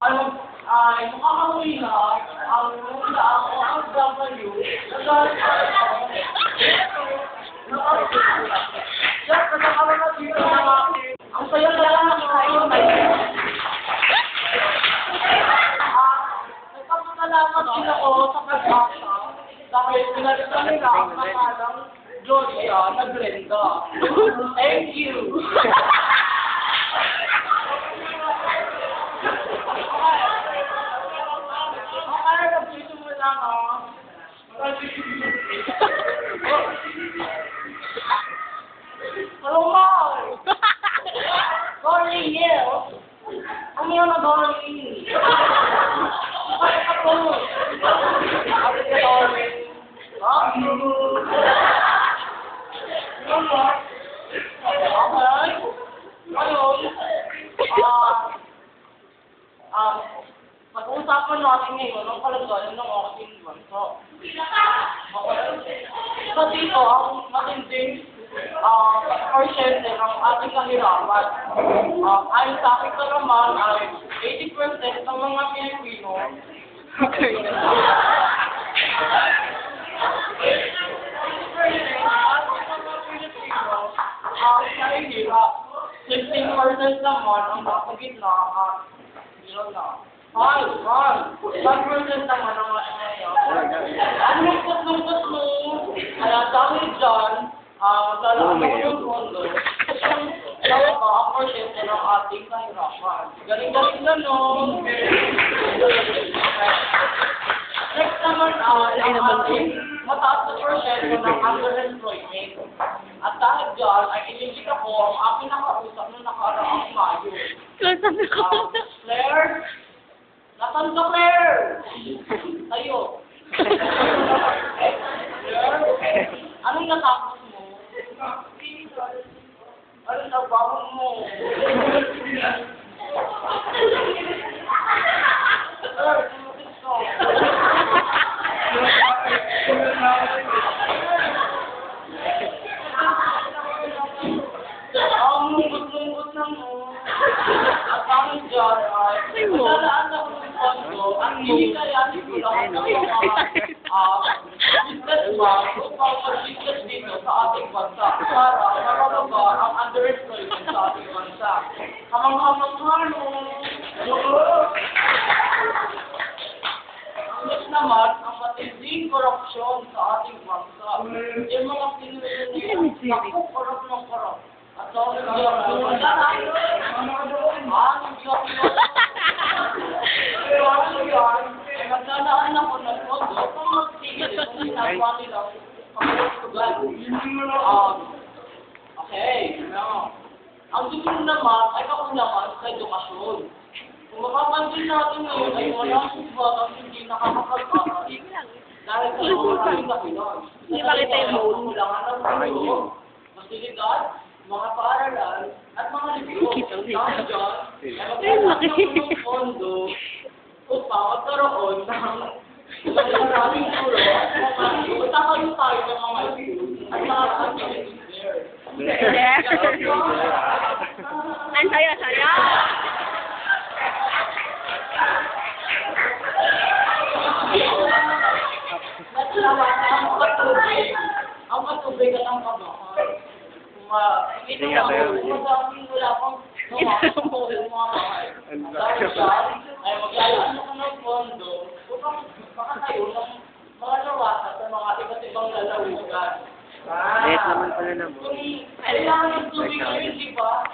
Ay, makakauwi na ang mula ako ang W. Yes, kasama na dito ng aking. Ang saya na lang nakikain na yun. Nagpapasalamat din ako sa pag-asa dahil pinalitan nila ang nakalang Gloria na Brenda. Thank you. Hello, Mom. Sorry, you. I'm here on Dolly. Pag-uusapan natin ngayon ang kalagayan ng aking bansa. So dito, ang matinding porsyente ng ating kahirapan. Ayon sa aking kalaman ay 80% ng mga Pilipino nahihirap. 16% naman ang nasa gitna at yun na. Ay, 1% naman ang ngayon. Ang lungkot-lungkot mo. Kaya dahil dyan, lalaan mo yung kondo. Kaya ang porsyente ng ating kahirapan. Galing-galing na, no? Next naman ang ating mataas na porsyente ng underemployment. At dahil dyan, ay iligit ako ang aking nakausap na nakaraang Mayo. Claire? Nasaan ka, Claire? Tayo. Claire? Anong natapos mo? Anong trabaho mo? Ang lungkot-lungkot na mo. At dahil dyan, ay nalaan ako ng kondo at hinikayanin ko lahat ng mga businessman upang mag-business dito sa ating bansa para mapababa ang underemployment sa ating bansa. Kamang-kamang-hano! Next naman, ang matinding korupsyon sa ating bansa. Yung mga pinusunod, nakukorap ng korap. At dahil dyan, naglalaan ako ng kondo kung magsigil kung ginagawa nila okay, no. Ang susunod naman ay kaunlaman sa edukasyon. Kung mapapansin natin ngayon ay walang batang hindi nakakapagpapag. Dahil sa maraming kapilan. Hindi ba kita yung mode? Kulangan ng gulo, masilidad, mga paaralan, at mga libyo. Dahil dyan, ay magkakaroon ng kondo upang magkaroon ng maraming gulo at magkakaroon tayo ng mga libyo at mga activities there. Ang saya-saya! Ang patubig at ang kabahan. Ito nga, kung wala pang mga bahay. Dahil dyan, ay maglalaan ako ng pondo upang makatayo ng mga lawasa sa mga iba't ibang lalawigan. Late naman pala na mo. Kailangan ng tubig ngayon, di ba?